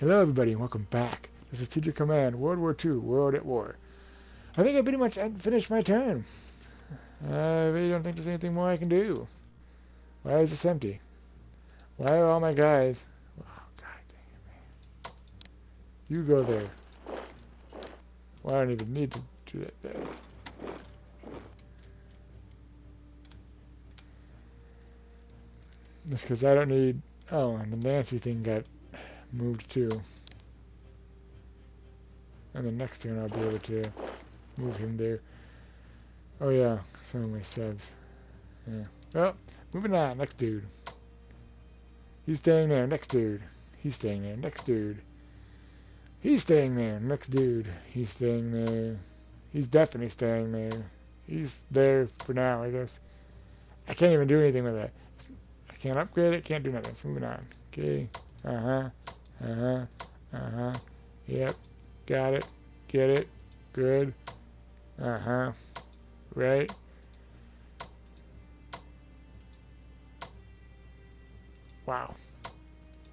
Hello everybody and welcome back. This is Teacher Command, World War II, World at War. I think I pretty much finished my turn. I really don't think there's anything more I can do. Why is this empty? Why are all my guys... Oh, god dang it, man. You go there. Well, I don't even need to do that there. That's because I don't need... Oh, and the Nancy thing got moved too. And the next turn I'll be able to move him there. Oh yeah, some of my subs. Yeah. Well, moving on. Next dude. He's staying there. Next dude. He's staying there. Next dude. He's staying there. Next dude. He's staying there. He's definitely staying there. He's there for now, I guess. I can't even do anything with it. I can't upgrade it. Can't do nothing. So moving on. Okay. Uh-huh. Uh-huh. Uh-huh. Yep. Got it. Get it. Good. Uh-huh. Right. Wow.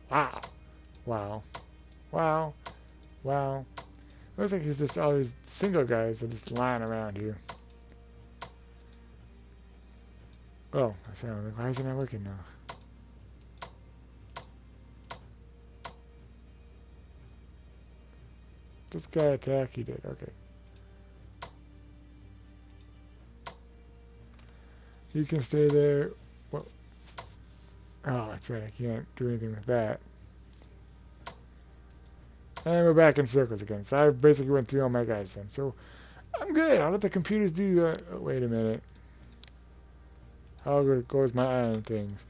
Wow. Wow. Wow. Wow. Looks like it's just all these single guys that are just lying around here. Oh, I sound like, why is it not working now? This guy attack, he did, okay. You can stay there. Well, oh, that's right, I can't do anything with that. And we're back in circles again. So I basically went through all my guys then. So I'm good. I'll let the computers do that. Oh, wait a minute. How goes my eye on things?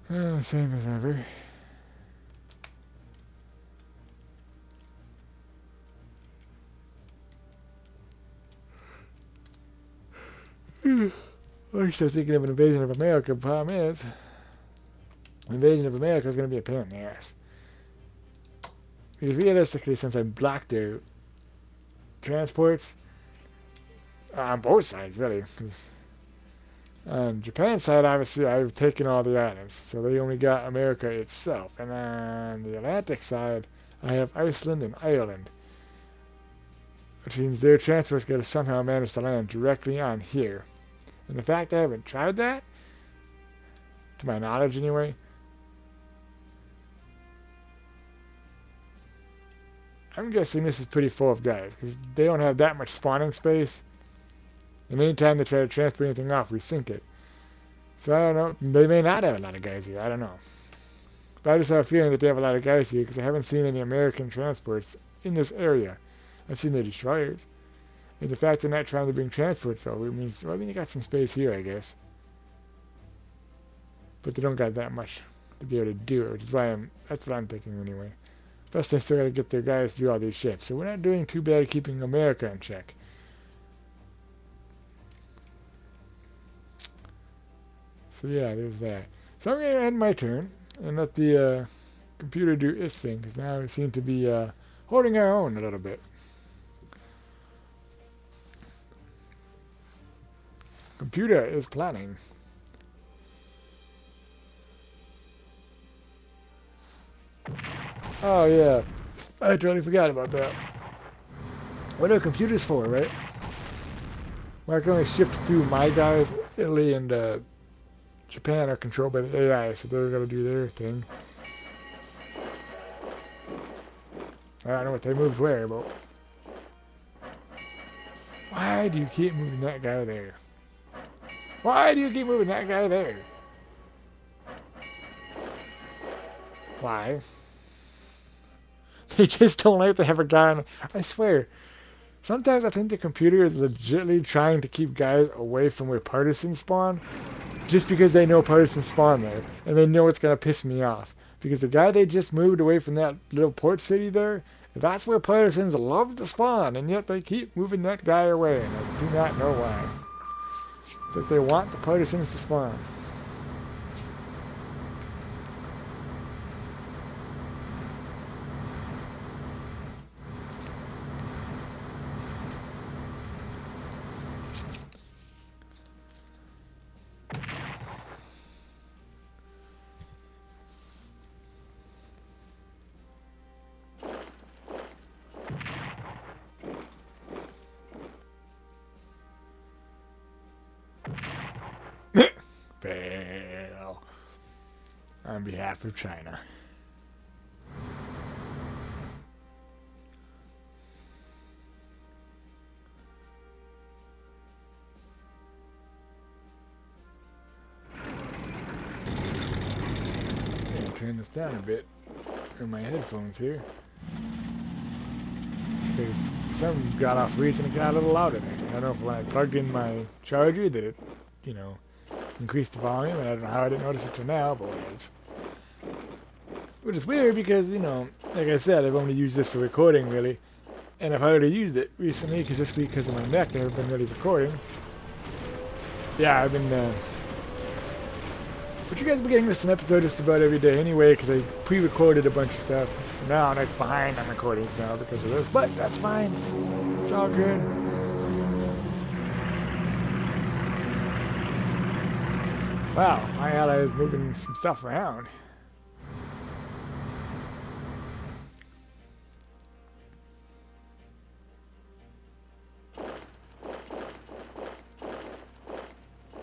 Same as ever. I started thinking of an invasion of America. The problem is, an invasion of America is going to be a pain in the ass. Because realistically, since I blocked their transports, on both sides, really, because on Japan's side, obviously, I've taken all the islands, so they only got America itself. And on the Atlantic side, I have Iceland and Ireland, which means their transport's got to somehow manage to land directly on here. And the fact I haven't tried that, to my knowledge anyway, I'm guessing this is pretty full of guys, because they don't have that much spawning space. And anytime they try to transfer anything off, we sink it. So I don't know. They may not have a lot of guys here. I don't know. But I just have a feeling that they have a lot of guys here because I haven't seen any American transports in this area. I've seen their destroyers. And the fact they're not trying to bring transports over, it means, well, I mean, they got some space here, I guess. But they don't got that much to be able to do it, which is why that's what I'm thinking anyway. Plus, they still got to get their guys through all these ships. So we're not doing too bad at keeping America in check. So yeah, there's that. So I'm going to end my turn and let the computer do its thing, because now we seem to be holding our own a little bit. Computer is planning. Oh yeah, I totally forgot about that. What are computers for, right? Why can't we shift through my guys? Italy and Japan are controlled by the AI, so they're gonna do their thing. I don't know what they moved where, but why do you keep moving that guy there? Why do you keep moving that guy there? Why? They just don't like to have a guy on. I swear. Sometimes I think the computer is legitimately trying to keep guys away from where partisans spawn, just because they know partisans spawn there, and they know it's gonna piss me off. Because the guy they just moved away from that little port city there, that's where partisans love to spawn, and yet they keep moving that guy away, and I do not know why. It's like they want the partisans to spawn. on behalf of China. Turn this down a bit for my headphones here. It's because something got off recently and got a little louder there. I don't know if when I plugged in my charger that it, you know, increased the volume, and I don't know how I didn't notice it till now, but it's, which is weird because, you know, like I said, I've only used this for recording really, and I've already used it recently because this week, because of my neck, I haven't been really recording. Yeah, I've been but you guys have been getting this an episode just about every day anyway, because I pre-recorded a bunch of stuff. So now I'm like behind on recordings now because of this, but that's fine. It's all good. Wow, my ally is moving some stuff around.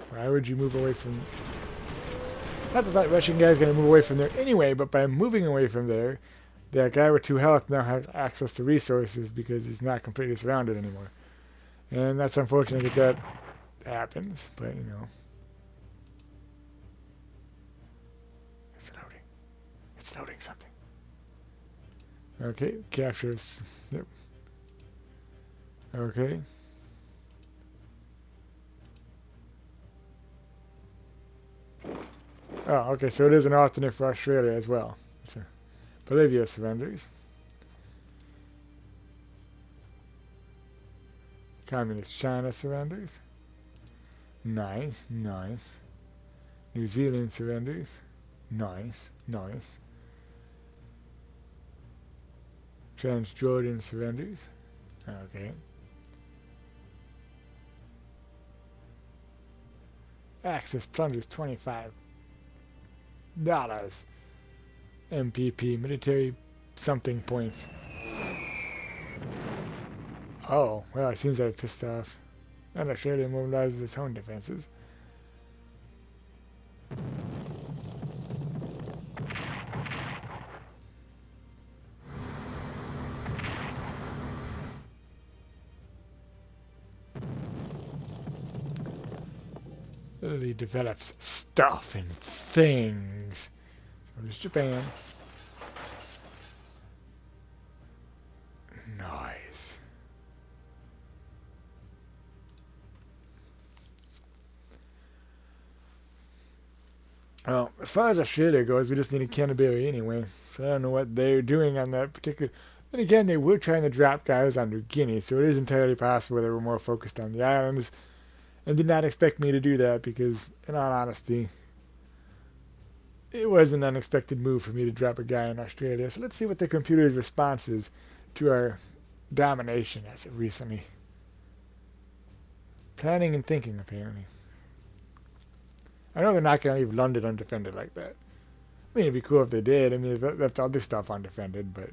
Why would you move away from... Not that that Russian guy's going to move away from there anyway, but by moving away from there, that guy with 2 health now has access to resources because he's not completely surrounded anymore. And that's unfortunate that that happens, but you know. It's loading. It's loading something. Okay, captures. Yep. Okay. Oh, okay, so it is an alternate for Australia as well. So, Bolivia surrenders. Communist China surrenders. Nice, nice. New Zealand surrenders. Nice, nice. Transjordan surrenders. Okay. Axis plunders $25. MPP, military something points. Oh, well, it seems I've pissed off. And Australia mobilizes its own defenses. Italy develops stuff and things. So does Japan. Nice. Well, as far as Australia goes, we just need a Canterbury anyway. So I don't know what they're doing on that particular... Then again, they were trying to drop guys on New Guinea, so it is entirely possible they were more focused on the islands and did not expect me to do that because, in all honesty, it was an unexpected move for me to drop a guy in Australia. So let's see what the computer's response is to our domination as of recently. Planning and thinking, apparently. I know they're not going to leave London undefended like that. I mean, it'd be cool if they did. I mean, they've left other stuff undefended, but...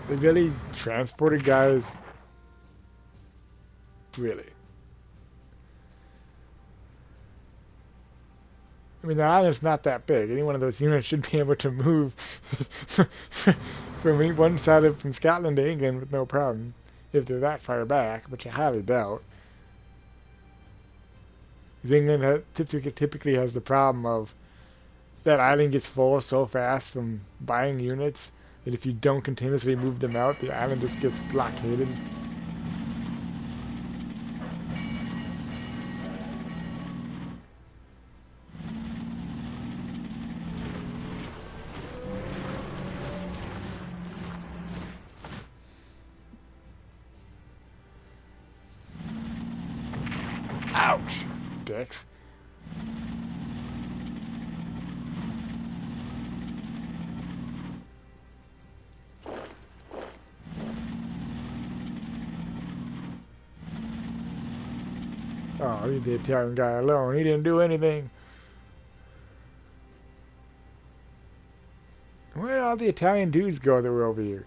They really transported guys? Really? I mean, the island's not that big. Any one of those units should be able to move from one side from Scotland to England with no problem, if they're that far back, which I highly doubt. Because England typically has the problem of that island gets full so fast from buying units that if you don't continuously move them out, the island just gets blockaded. Ouch, dicks. Oh, leave the Italian guy alone. He didn't do anything. Where did all the Italian dudes go that were over here?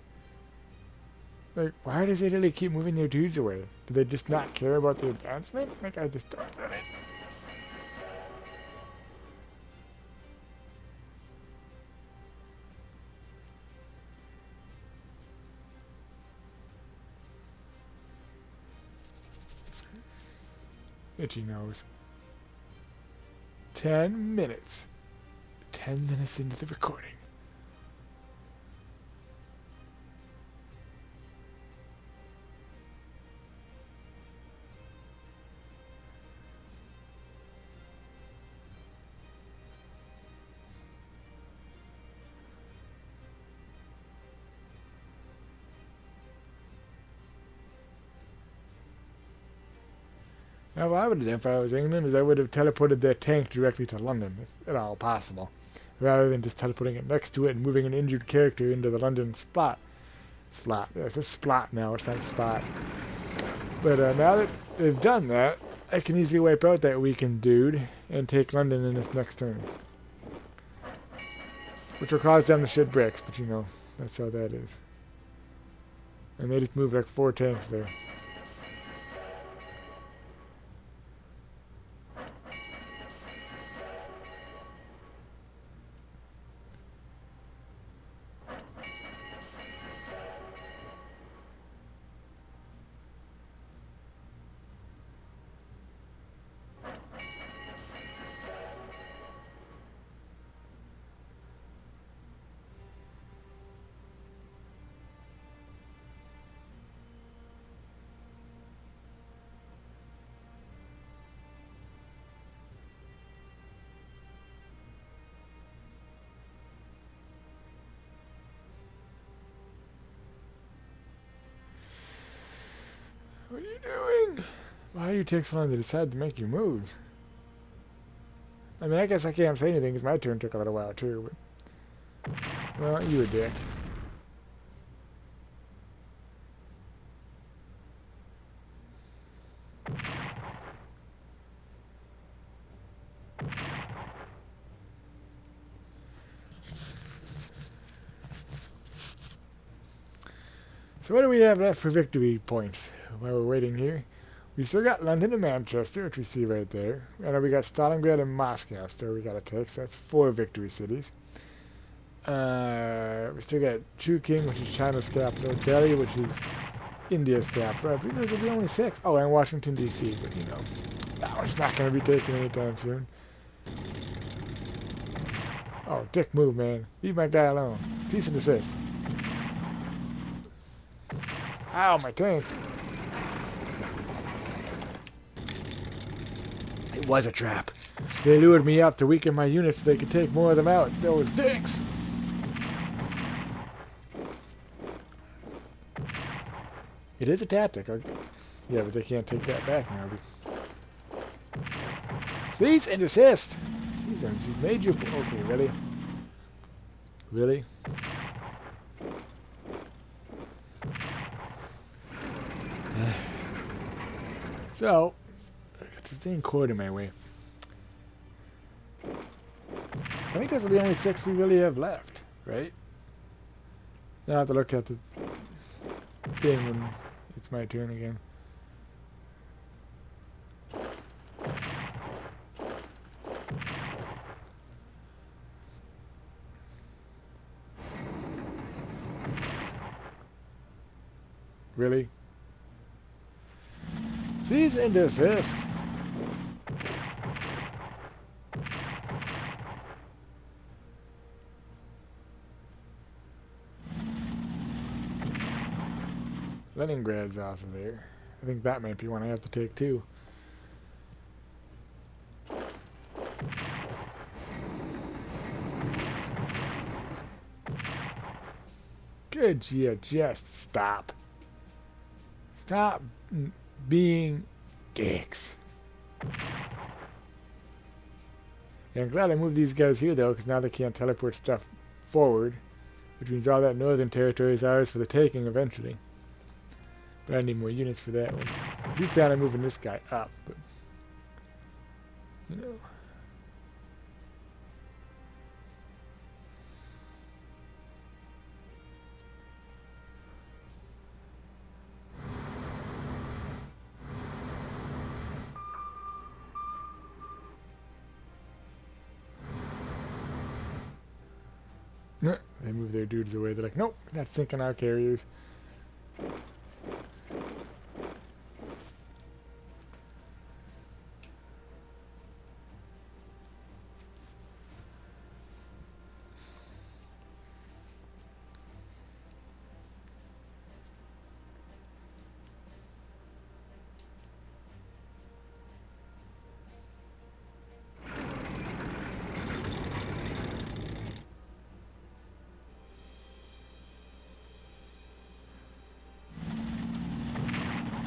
Like, why does Italy keep moving their dudes away? Do they just not care about the advancement? Like, I just don't get it. Itchy nose. 10 minutes. 10 minutes into the recording. Now, what I would have done if I was England is I would have teleported their tank directly to London, if at all possible, rather than just teleporting it next to it and moving an injured character into the London spot. Splat. Yeah, it's a splat now, it's not spot. But now that they've done that, I can easily wipe out that weakened dude and take London in this next turn. Which will cause them to shit bricks, but you know, that's how that is. And they just moved like 4 tanks there. What are you doing? Why do you take so long to decide to make your moves? I mean, I guess I can't say anything because my turn took a little while too, but... Well, you a dick. So what do we have left for victory points while we're waiting here? We still got London and Manchester, which we see right there. And then we got Stalingrad and Moscow still we gotta take, so that's 4 victory cities. We still got Chongqing, which is China's capital, Delhi, which is India's capital. I believe those are the only 6. Oh, and Washington, D.C., but you know, that one's not going to be taken anytime soon. Oh, dick move, man. Leave my guy alone. Cease and desist. Ow, my tank. It was a trap. They lured me up to weaken my units so they could take more of them out. Those dicks! It is a tactic. Yeah, but they can't take that back now. Cease and desist! Jesus, you made your... Okay, really? Really? So, I got this thing cord in my way. I think those are the only 6 we really have left, right? Now I have to look at the thing when it's my turn again. Really? Cease and desist. Leningrad's also there. I think that might be one I have to take too. Could you just stop? Stop being dicks. Yeah, I'm glad I moved these guys here though, because now they can't teleport stuff forward, which means all that northern territory is ours for the taking eventually. But I need more units for that one. Deep down I'm moving this guy up, but you know. They move their dudes away. They're like, nope, not sinking our carriers.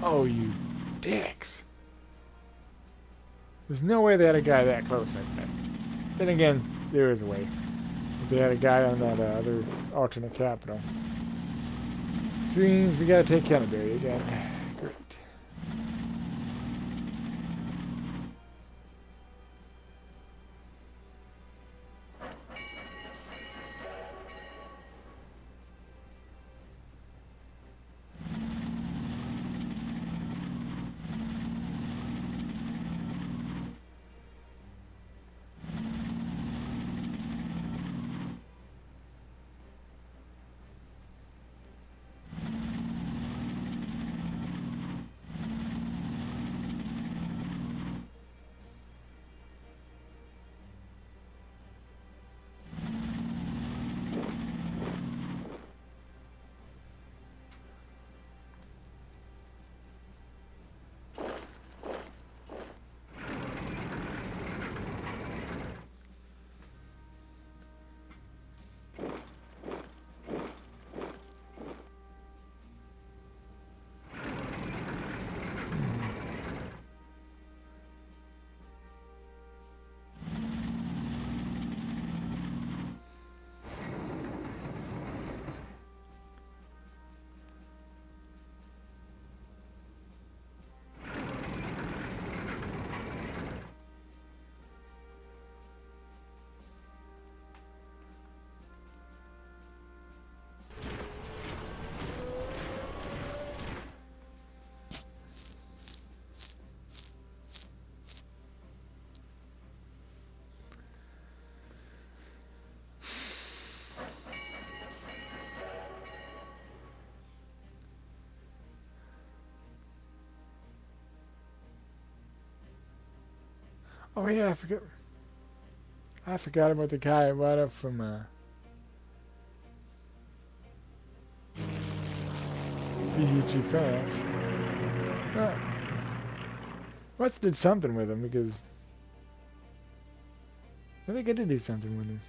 Oh, you dicks. There's no way they had a guy that close like that. Then again, there is a way. If they had a guy on that other alternate capital. Dreams, we gotta take Canterbury again. Great. Oh yeah, I forgot about the guy I brought up from Fiji, France. Well, must have did something with him because I think I did do something with him.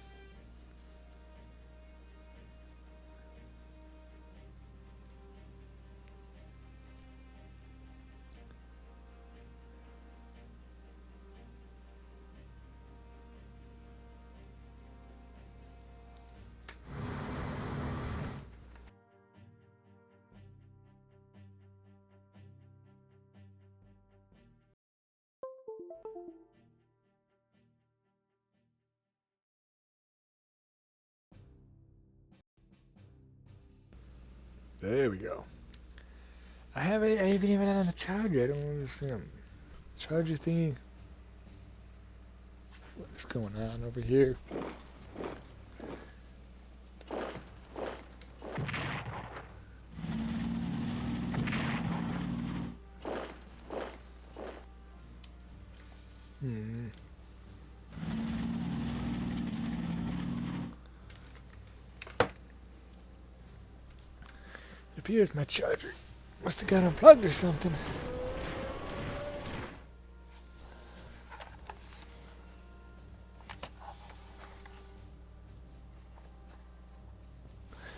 There we go. I haven't even on the charger. I don't understand. Charger thingy. What's going on over here? Hmm. It appears my charger must have got unplugged or something.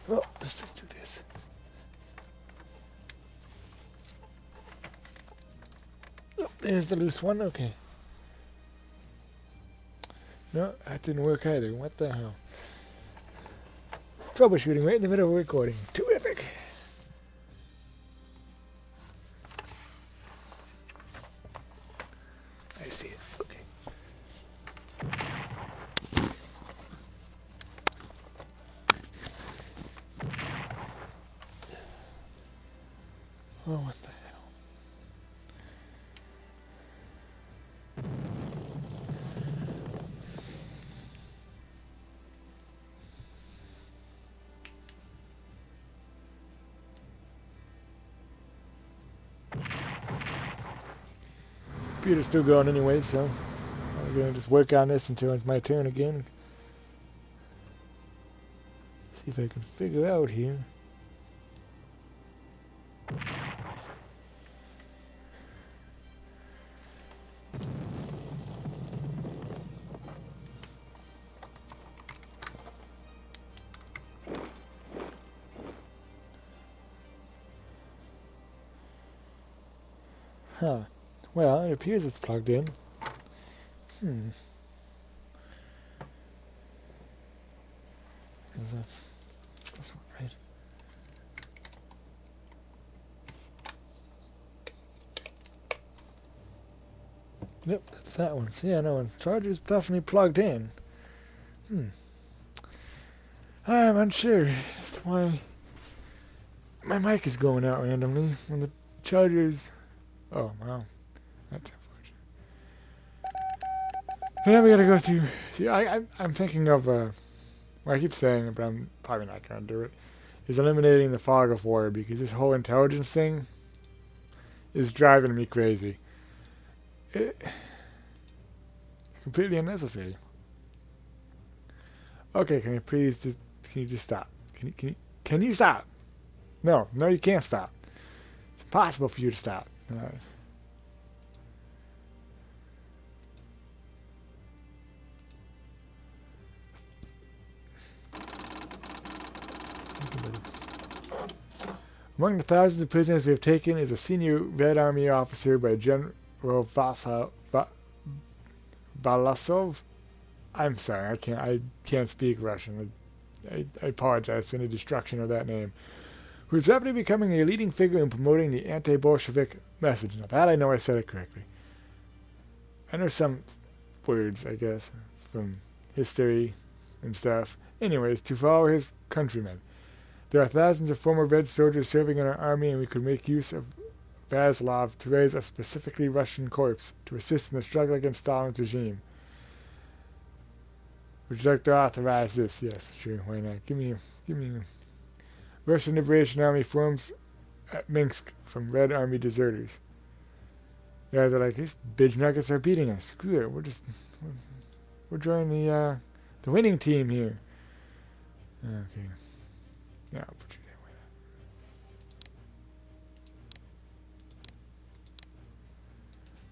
Well, let's just do this. Oh, there's the loose one. Okay. No, that didn't work either. What the hell? Troubleshooting right in the middle of recording. Terrific. I see it. Okay. Oh, what the hell? computer's still going anyway, so I'm gonna just work on this until it's my turn again. See if I can figure out here. Huh. Well, it appears it's plugged in. That's not right. Yep, that's that one. So yeah, no, charger's definitely plugged in. I'm unsure as to why my mic is going out randomly when the charger's... Oh, wow. That's unfortunate. And then we gotta go through... See, I'm thinking of... well, I keep saying it, but I'm probably not gonna do it. Is eliminating the fog of war, because this whole intelligence thing is driving me crazy. It's completely unnecessary. Okay, can you please just... Can you just stop? Can you stop? No, you can't stop. It's impossible for you to stop. Alright. Among the thousands of prisoners we have taken is a senior Red Army officer by General Valasov. I'm sorry, I can't speak Russian. I apologize for any destruction of that name. Who is rapidly becoming a leading figure in promoting the anti-Bolshevik message. Now that I know I said it correctly. I know some words, I guess, from history and stuff. Anyways, to follow his countrymen. There are thousands of former Red soldiers serving in our army, and we could make use of Vaslov to raise a specifically Russian corps to assist in the struggle against Stalin's regime. Would you like to authorize this? Yes, sure, why not? Give me Russian Liberation Army forms at Minsk from Red Army deserters. Yeah, they're like, these bitch nuggets are beating us. Screw it, we're joining the winning team here. Okay. Yeah, I'll put you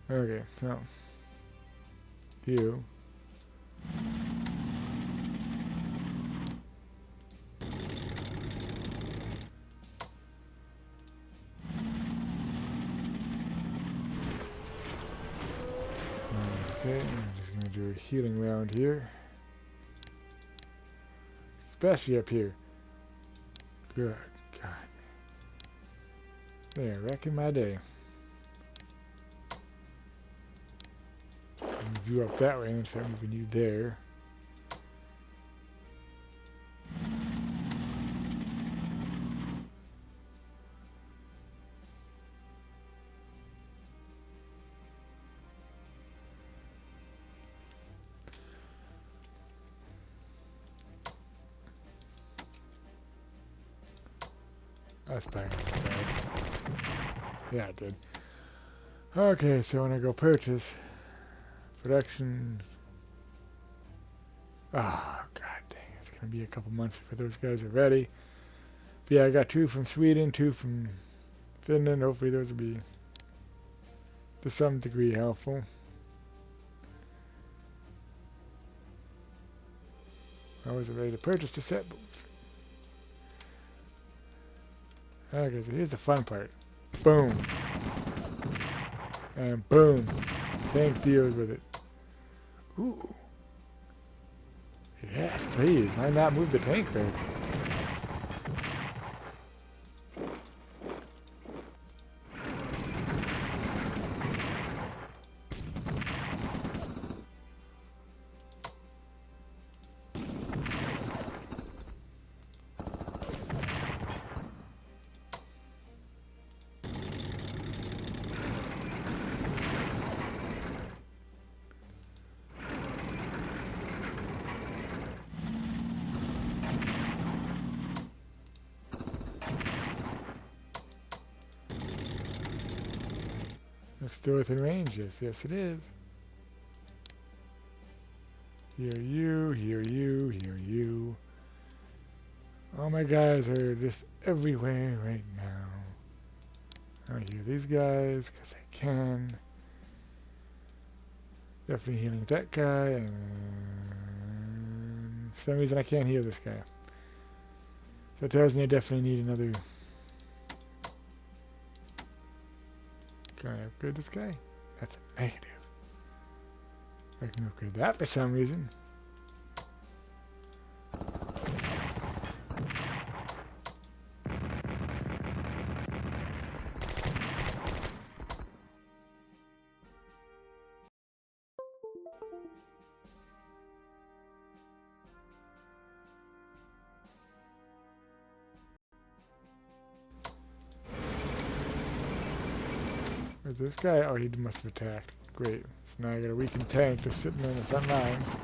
that way. Okay, so you. Okay, I'm just gonna do a healing round here. Especially up here. Good God. There, wrecking my day. Move you up that way and start moving you there. That's fine. Yeah, I did. Okay, so when I go purchase production. Oh, god dang, it's gonna be a couple months before those guys are ready. But yeah, I got 2 from Sweden, 2 from Finland. Hopefully those will be to some degree helpful. I wasn't ready to purchase the set booms. Okay, so here's the fun part. Boom. And boom. Tank deals with it. Ooh. Yes, please. Why not move the tank there? Still within range, yes it is. Hear you, hear you, hear you. All my guys are just everywhere right now. I hear these guys because I can. Definitely healing that guy, and for some reason I can't heal this guy. So it tells me I definitely need another. Can I upgrade this guy? That's a negative. I can upgrade that for some reason. Where's this guy? Oh, he must have attacked. Great. So now I got a weakened tank just sitting on the front lines.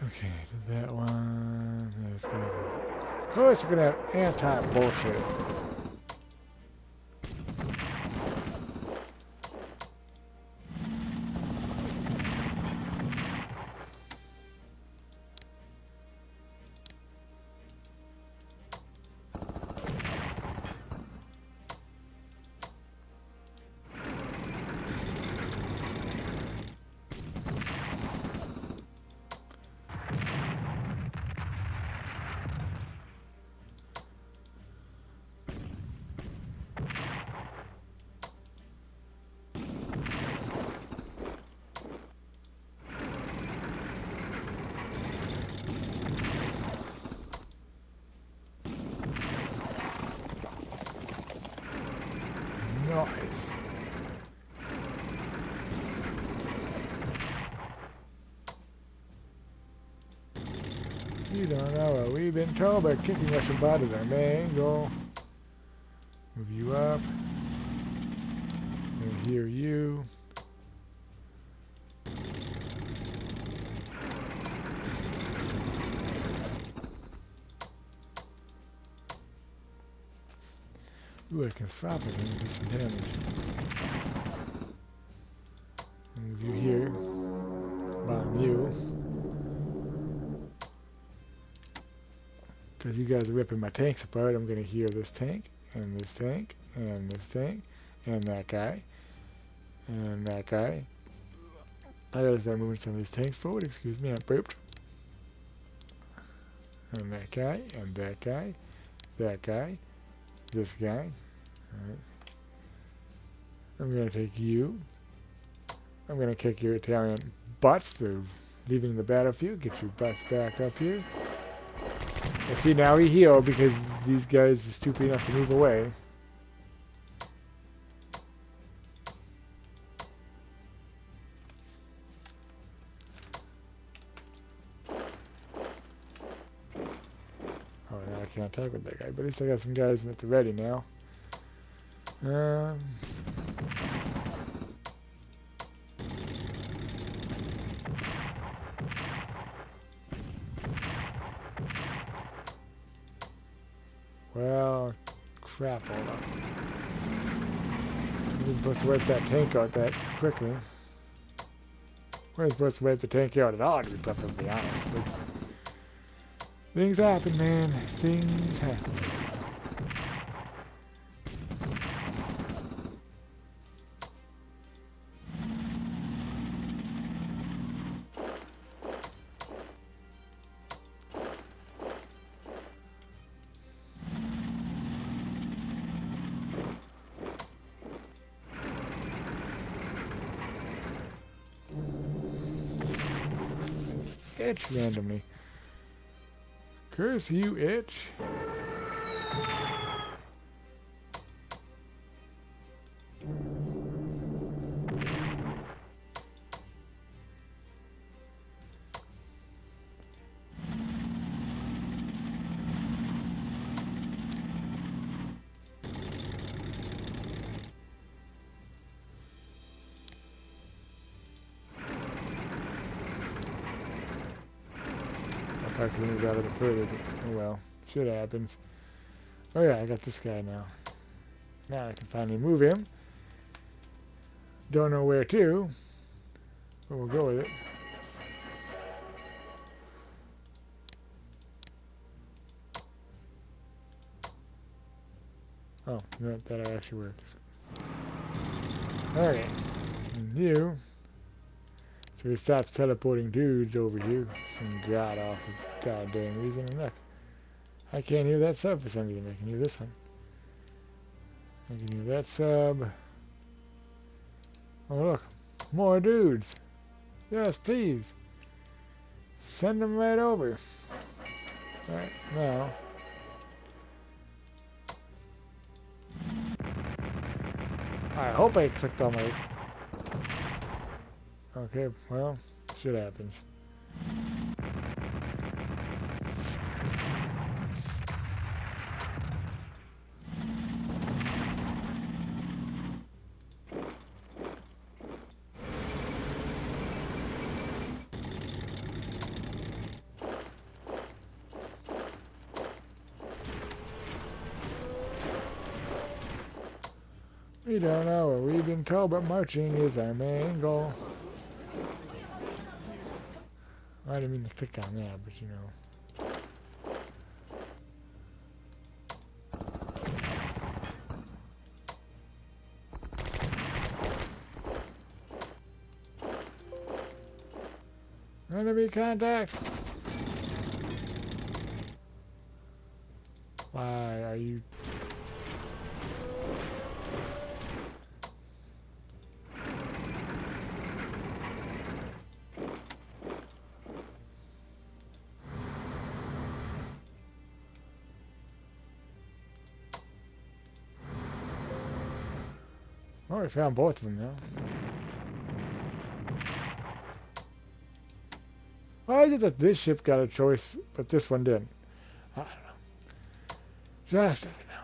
Okay, did that one. That's gonna go. Of course, we're gonna have anti-bullshit. Nice. You don't know what we've been told by kicking us about at our angle. Move you up. And hear you. Ooh, I can swap it and do some damage. Move you here. Bomb you. Because you guys are ripping my tanks apart, I'm going to heal this tank, and this tank, and this tank, and that guy, and that guy. I gotta start moving some of these tanks forward, excuse me, I burped. And that guy, and that guy, that guy, this guy. Alright. I'm going to take you. I'm going to kick your Italian butts through leaving the battlefield. Get your butts back up here. Well, see, now he healed because these guys were stupid enough to move away. Oh, now I can't attack with that guy, but at least I got some guys at the ready now. Well, crap, hold on. I wasn't supposed to wipe that tank out that quickly. I wasn't supposed to wipe the tank out at all, to be perfectly honest, but things happen, man. Things happen. Itch randomly. Curse you, itch. I could move out a bit further, but oh well. Shit happens. Oh yeah, I got this guy now. Now I can finally move him. Don't know where to, but we'll go with it. Oh, no, that actually works. Okay. And you. So he stops teleporting dudes over here. Some god-awful goddamn reason. And look, I can't hear that sub for some reason. I can hear this one. I can hear that sub. Oh look, more dudes. Yes, please. Send them right over. Right now. I hope I clicked on my... Okay, well, shit happens. We don't know what we've been told, but marching is our main goal. I didn't mean to click on that, but you know. Enemy contact! Why are you... Oh, we found both of them now. Why is it that this ship got a choice, but this one didn't? I don't know. Josh doesn't know.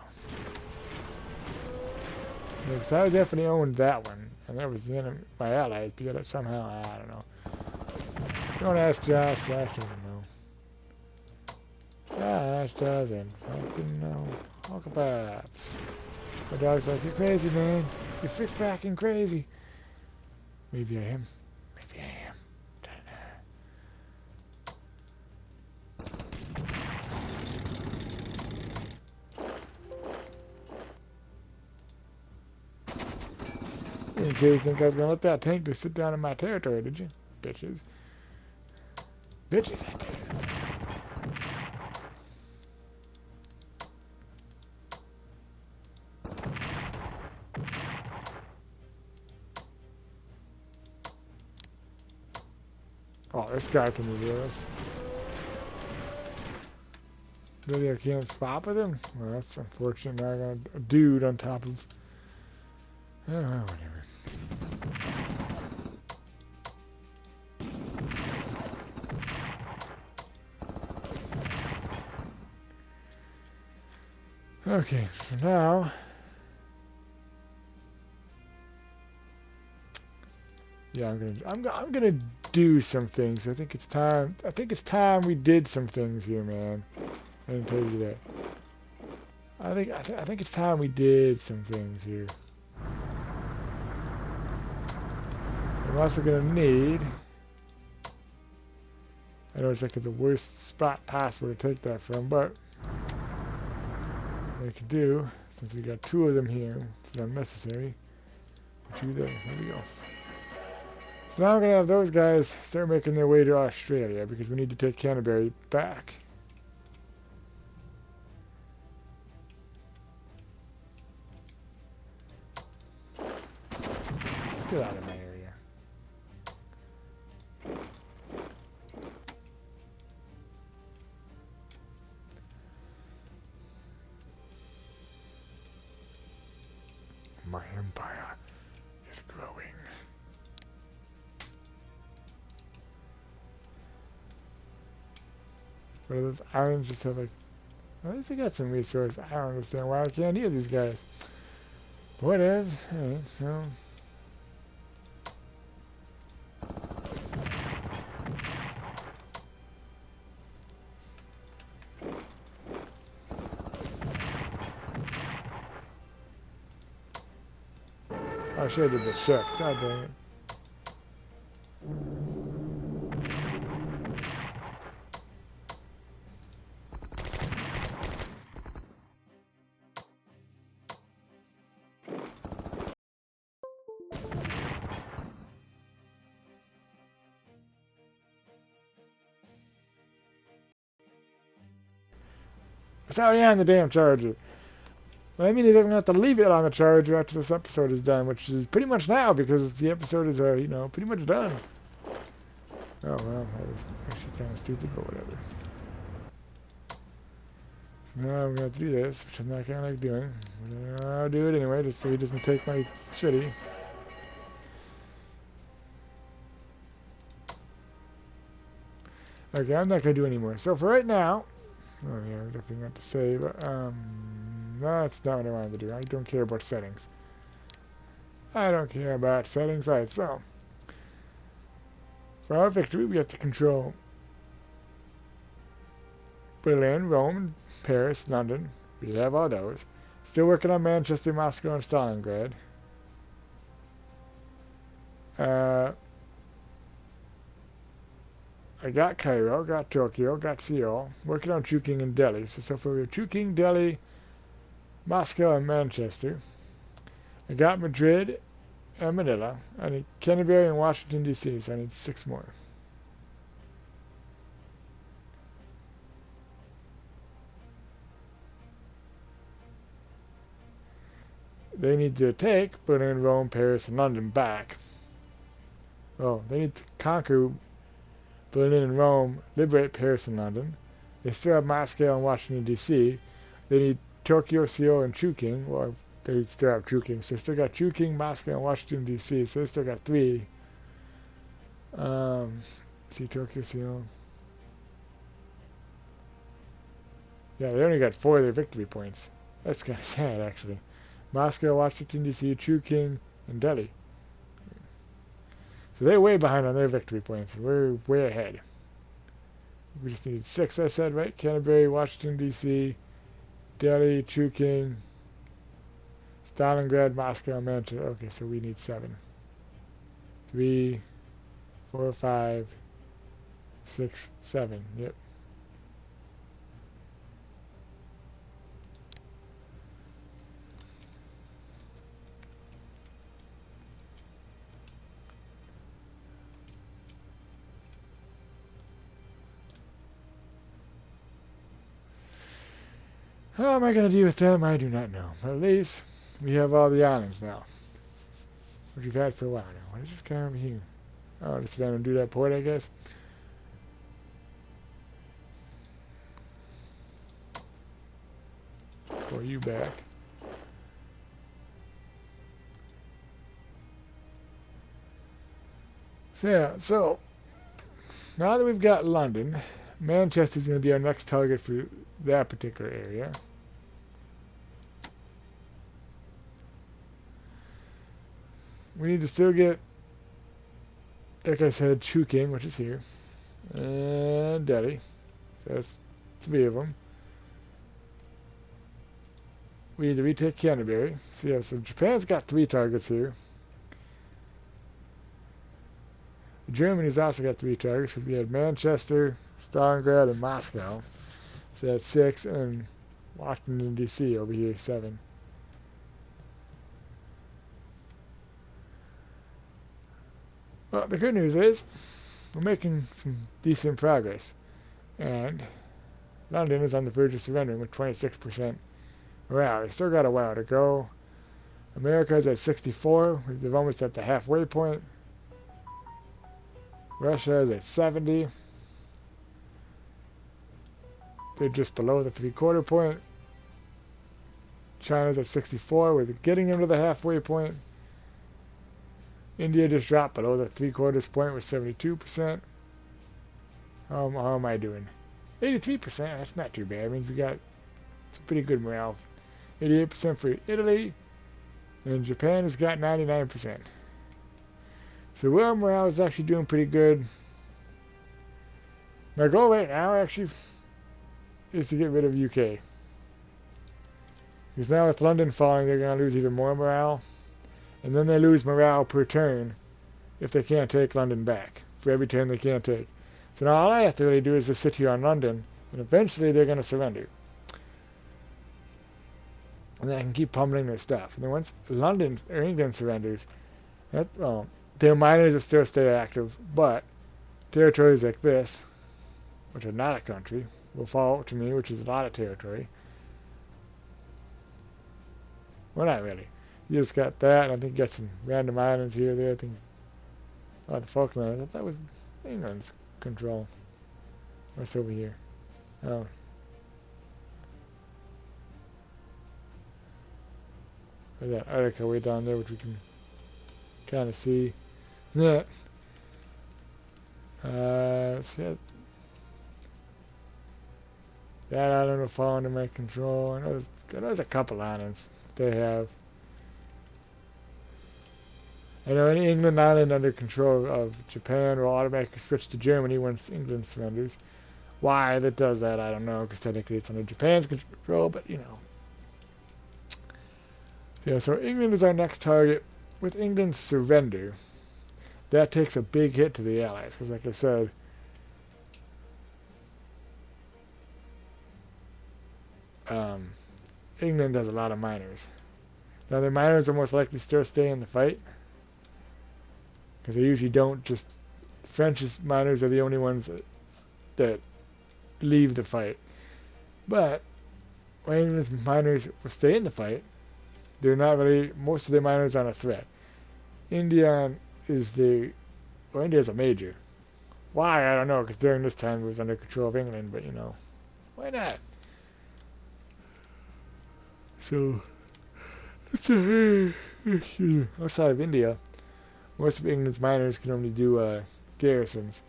Because I definitely owned that one, and that was the enemy, my allies, but yet somehow, I don't know. Don't ask Josh, Josh doesn't know. Josh doesn't fucking know. Hulkabots. My dog's like, you're crazy, man. You're fucking crazy. Maybe I am. Maybe I am. You didn't say you think I was gonna let that tank just sit down in my territory, did you? Bitches. Bitches, I did. Oh, this guy can reveal us. Really, I can't swap with him? Well, that's unfortunate. Now I got a dude on top of... Oh, well, whatever. Okay, so now... Yeah, I'm gonna do some things. I think it's time. I think it's time we did some things here, man. I didn't tell you that. I think it's time we did some things here. I'm also gonna need. I know it's like the worst spot possible to take that from, but what I can do, since we got two of them here, it's unnecessary. Put you there. There we go. So now I'm going to have those guys start making their way to Australia because we need to take Canterbury back. Get out of my area. My empire is growing. But those islands just have like, at least they got some resource. I don't understand why I can't hear these guys. But whatever. Alright, so. I should have did the shift. God dang it. It's already on the damn charger. Well, I mean, he doesn't have to leave it on the charger after this episode is done, which is pretty much now because the episode is, you know, pretty much done. Oh, well, that was actually kind of stupid, but whatever. So now I'm going to have to do this, which I'm not kind of like doing. But I'll do it anyway, just so he doesn't take my city. Okay, I'm not going to do anymore. So for right now, oh yeah, there's nothing got to say, but, that's not what I wanted to do. I don't care about settings. I don't care about settings, right? So, for our victory, we have to control Berlin, Rome, Paris, London. We have all those. Still working on Manchester, Moscow, and Stalingrad. I got Cairo, got Tokyo, got Seoul. Working on Chungking and Delhi. So far we have Chungking, Delhi, Moscow, and Manchester. I got Madrid and Manila. I need Canterbury and Washington, D.C., so I need 6 more. They need to take Berlin, Rome, Paris, and London back. Oh, they need to conquer Berlin and Rome, liberate Paris and London. They still have Moscow and Washington, D.C. They need Tokyo, Seoul, and Chungking. Well, they still have Chungking. So they still got Chungking, Moscow, and Washington, D.C. So they still got 3. See, Tokyo, Seoul. Yeah, they only got 4 of their victory points. That's kind of sad, actually. Moscow, Washington, D.C., Chungking, and Delhi. So they're way behind on their victory points. We're way ahead. We just need 6, I said, right? Canterbury, Washington, D.C., Delhi, Chungking, Stalingrad, Moscow, Manchester. Okay, so we need 7. 3, 4, 5, 6, 7. Yep. How am I going to deal with them? I do not know. But at least we have all the islands now. Which we've had for a while now. What is this guy over here? Oh, just going to do that port, I guess. Pull you back. So yeah, so now that we've got London, Manchester's going to be our next target for that particular area. We need to still get, like I said, Chungking, which is here, and Delhi. So that's 3 of them. We need to retake Canterbury. So yeah, so Japan's got 3 targets here. Germany's also got 3 targets because we had Manchester, Stalingrad, and Moscow. So that's 6, and Washington, D.C. over here, 7. Well, the good news is we're making some decent progress. And London is on the verge of surrendering with 26% morale. They still got a while to go. America's at 64. They're almost at the halfway point. Russia is at 70. They're just below the 3/4 point. China's at 64. We're getting them to the halfway point. India just dropped below the 3/4 point with 72%. How am I doing? 83%. That's not too bad. I mean, we got some pretty good morale. 88% for Italy, and Japan has got 99%. So our morale is actually doing pretty good. My goal right now, actually, is to get rid of UK. Because now with London falling, they're going to lose even more morale. And then they lose morale per turn if they can't take London back, for every turn they can't take. So now all I have to really do is just sit here on London, and eventually they're going to surrender. And then I can keep pummeling their stuff. And then once London or England surrenders, well, their miners will still stay active, but territories like this, which are not a country, will fall to me, which is a lot of territory. Well, not really. You just got that, and I think you got some random islands here or there. I think, oh, the Falklands. I thought that was England's control. What's over here? Oh. There's that article way down there, which we can kind of see. Yeah. Let's see. That island will fall under my control. I know there's a couple islands they have. I know any England island under control of Japan will automatically switch to Germany once England surrenders. Why that does that, I don't know, because technically it's under Japan's control, but you know. Yeah, so England is our next target. With England's surrender, that takes a big hit to the Allies, because like I said, England has a lot of miners. Now their miners are most likely still stay in the fight, because they usually don't just... French's miners are the only ones that leave the fight. But when England's miners will stay in the fight, they're not really... Most of their miners aren't a threat. India is the... Well, India's a major. Why? I don't know, because during this time it was under control of England, but you know, why not? So, outside of India, most of England's miners can only do garrisons.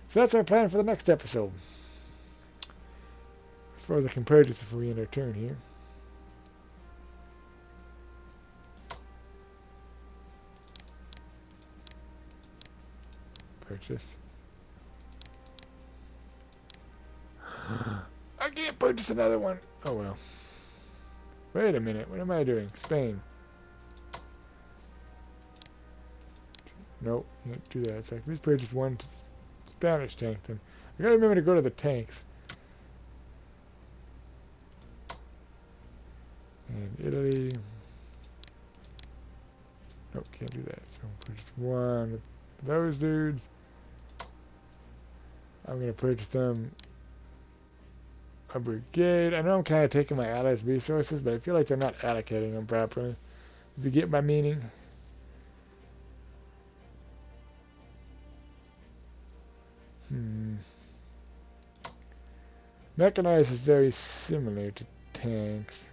So that's our plan for the next episode. As far as I can purchase before we end our turn here. Purchase. I can't purchase another one. Oh well. Wait a minute. What am I doing? Spain. Nope. Can't do that. It's like, let's purchase one Spanish tank then. I gotta remember to go to the tanks. And Italy. Nope, can't do that. So purchase one of those dudes. I'm gonna purchase them a brigade. I know I'm kind of taking my allies' resources, but I feel like they're not allocating them properly. If you get my meaning. Mechanized is very similar to tanks.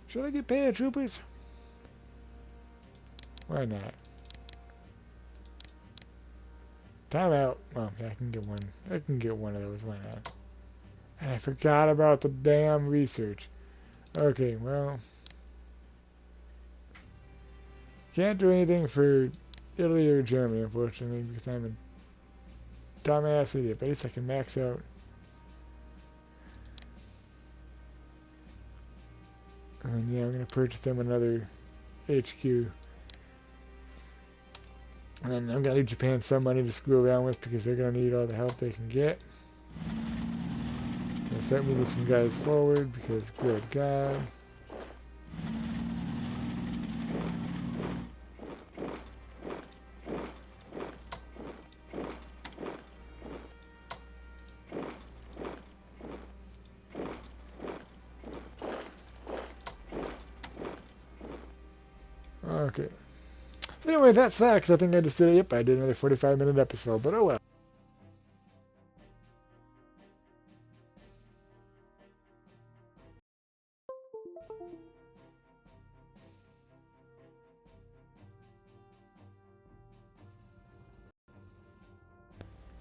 Should I get paratroopers? Why not? Time out. Oh, yeah, I can get one. I can get one of those. Why not? And I forgot about the damn research. Okay, well. Can't do anything for Italy or Germany, unfortunately, because I'm a dumbass idiot. But at least I can max out. And yeah, I'm going to purchase them another HQ. And then I'm going to leave Japan some money to screw around with because they're going to need all the help they can get. I'll start moving some guys forward because, good God. Okay. So anyway, that's that, because I think I just did it. Yep, I did another 45-minute episode, but oh well.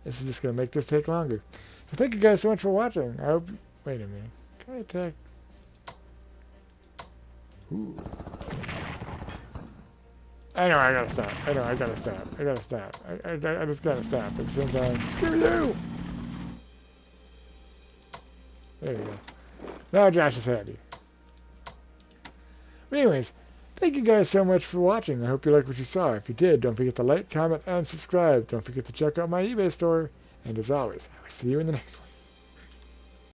This is just going to make this take longer. So thank you guys so much for watching. I hope... Wait a minute. Can I attack? Ooh. I know I gotta stop. I know I gotta stop. I gotta stop. I just gotta stop. At the same time, screw you! There you go. Now Josh is happy. But anyways, thank you guys so much for watching. I hope you liked what you saw. If you did, don't forget to like, comment, and subscribe. Don't forget to check out my eBay store. And as always, I will see you in the next one.